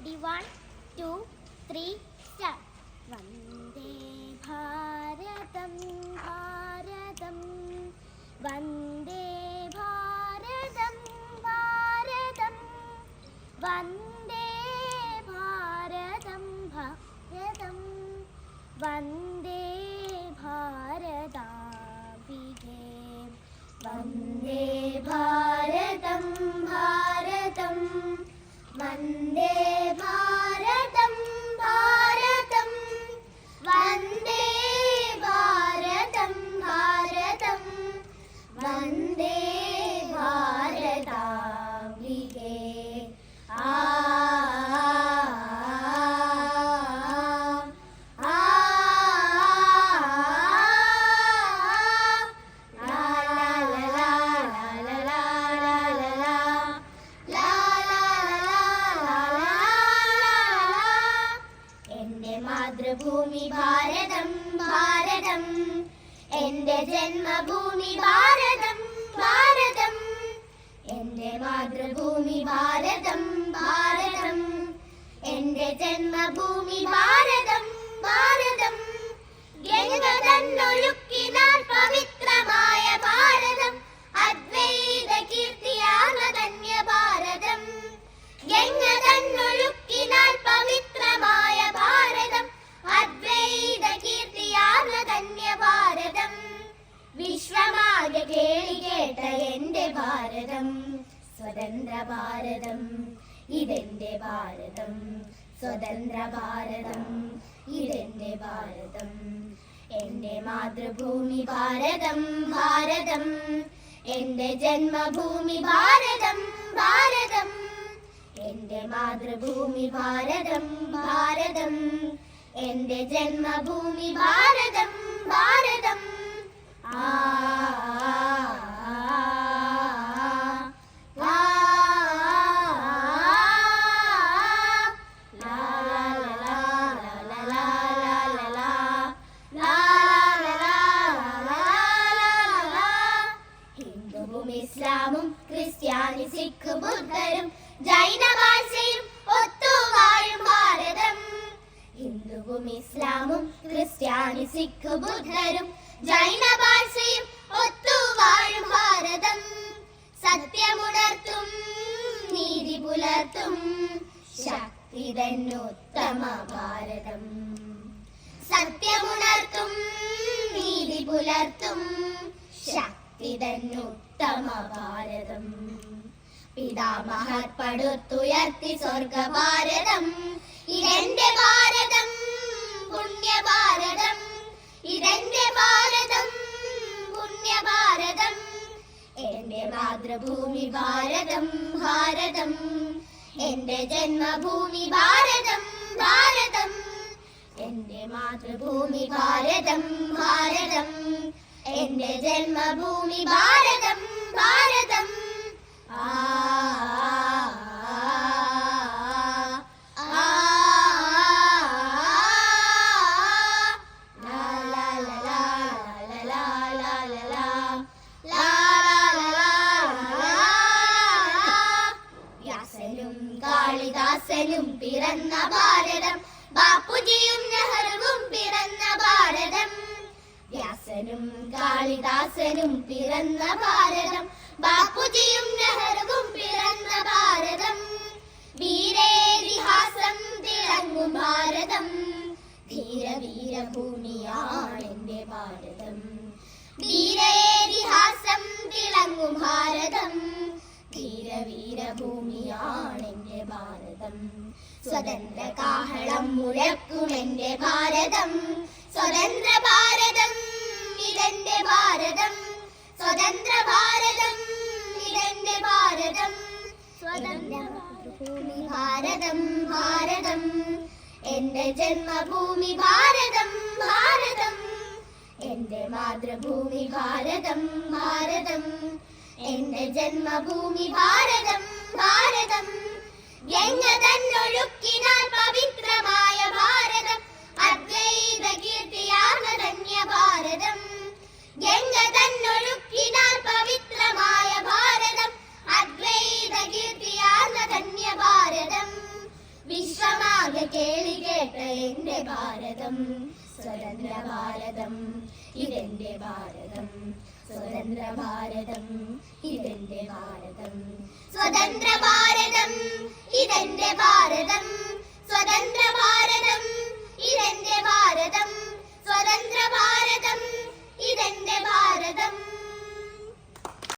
Ready? 1, 2, 3, start. Vande Bharatam Bharatam Vande Bharatam Bharatam Vande Bharatam Bharatam Vande Bharatambike Vande Bharatam Bharatam Vande Bharatam Bharatam Vande Bharatam Bharatam Vande Bharatambike Mathrubhumi ഭാരതം ഭാരതം എൻ്റെ ജന്മഭൂമി ഭാരതം ഭാരതം എൻ്റെ മാതൃഭൂമി ഭാരതം ഭാരതം എൻ്റെ ജന്മഭൂമി ഭാരതം ഭാരതം ഗംഗ തന്നൊഴുക്കിനാൽ പവിത്രമായ ഭാരതം അദ്വൈത കീർത്തിയാർന്ന ധന്യ ഭാരതം ഗംഗ തന്നൊഴുക്കിനാൽ പവിത്രമായ ഭാരതം അദ്വൈത കീർത്തിയാർന്ന ധന്യ ഭാരതം വിശ്വമാകെ കേളി കേട്ട എൻ്റെ ഭാരതം സ്വതന്ത്ര ഭാരതം ഇതെന്റെ ഭാരതം സ്വതന്ത്ര ഭാരതം ഇതെന്റെ ഭാരതം എൻ്റെ മാതൃഭൂമി ഭാരതം ഭാരതം എൻ്റെ ജന്മഭൂമി ഭാരതം ഭാരതം എൻ്റെ മാതൃഭൂമി ഭാരതം ഭാരതം എൻ്റെ ജന്മഭൂമി ഭാരതം ഭാരതം ഹിന്ദുവും ഇസ്ലാമും ക്രിസ്ത്യാനി സിഖ് ബുദ്ധരും ജൈന ഭാഷയും ഒത്തുവാഴും ഭാരതം ഹിന്ദുവും ഇസ്ലാമും ക്രിസ്ത്യാനി സിഖ് ബുദ്ധരും ജൈന ഭാഷയും ഒത്തുവാഴും ഭാരതം സത്യമുണർത്തും നീതി പുലർത്തും ശക്തി തന്നുത്തമ ഭാരതം സത്യമുണർത്തും നീതി പുലർത്തും ശക്തി തന്നുത്തമ ഭാരതം പിതാമഹർ പടുത്തുയർത്തി സ്വർഗഭാരതം ഇതെന്റെ ഭാരതം പുണ്യഭാരതം ഇതെന്റെ ഭാരതം പുണ്യഭാരതം എന്റെ മാതൃഭൂമി ഭാരതം ഭാരതം എന്റെ ജന്മഭൂമി ഭാരതം ഭാരതം എന്റെ മാതൃഭൂമി ഭാരതം ഭാരതം എന്റെ ജന്മഭൂമി ഭാരതം ഭാരതം വ്യാസനും കാളിദാസനും പിറന്ന ഭാരതം ബാപ്പുജിയും നെഹ്റുവും പിറന്ന ഭാരതം വ്യാസനും കാളിദാസനും പിറന്ന ഭാരതം ബാപ്പുജിയും നെഹ്റുവും പിറന്ന ഭാരതം വീരേതിഹാസം തിളങ്ങും ഭാരതം ധീരവീരഭൂമിയാണെന്റെ ഭാരതം ധീരേതിഹാസം തിളങ്ങും ഭാരതം ധീരവീരഭൂമിയാണെന്റെ ഭാരതം സ്വതന്ത്ര കാഹളം മുഴക്കുമെന്റെ ഭാരതം സ്വതന്ത്ര ഭാരതം ഇതെന്റെ ഭാരതം സ്വതന്ത്ര ഭാരതം ഇതെന്റെ ഭാരതം സ്വതന്ത്ര മാതൃഭൂമി ഭാരതം ഭാരതം എന്റെ ജന്മഭൂമി ഭാരതം ഭാരതം എന്റെ മാതൃഭൂമി ഭാരതം ഭാരതം എന്റെ ജന്മഭൂമി ഭാരതം ഭാരതം ഗംഗ തന്നൊഴുക്കിനാൽ പവിത്രമായ ഭാരതം അദ്വൈത കീർത്തിയാർന്ന ധന്യ ഭാരതം ഗംഗ തന്നൊഴുക്കിനാൽ പവിത്രമായ ഭാരതം അദ്വൈത കീർത്തിയാർന്ന ധന്യ ഭാരതം വിശ്വമാകെ കേളി കേട്ട എന്റെ ഭാരതം സ്വതന്ത്ര ഭാരതം ഇതെന്റെ ഭാരതം സ്വതന്ത്ര ഭാരതം ഇതെന്റെ ഭാരതം സ്വതന്ത്ര ഭാരതം ഇതെന്റെ ഭാരതം സ്വതന്ത്ര ഭാരതം ഇതെന്റെ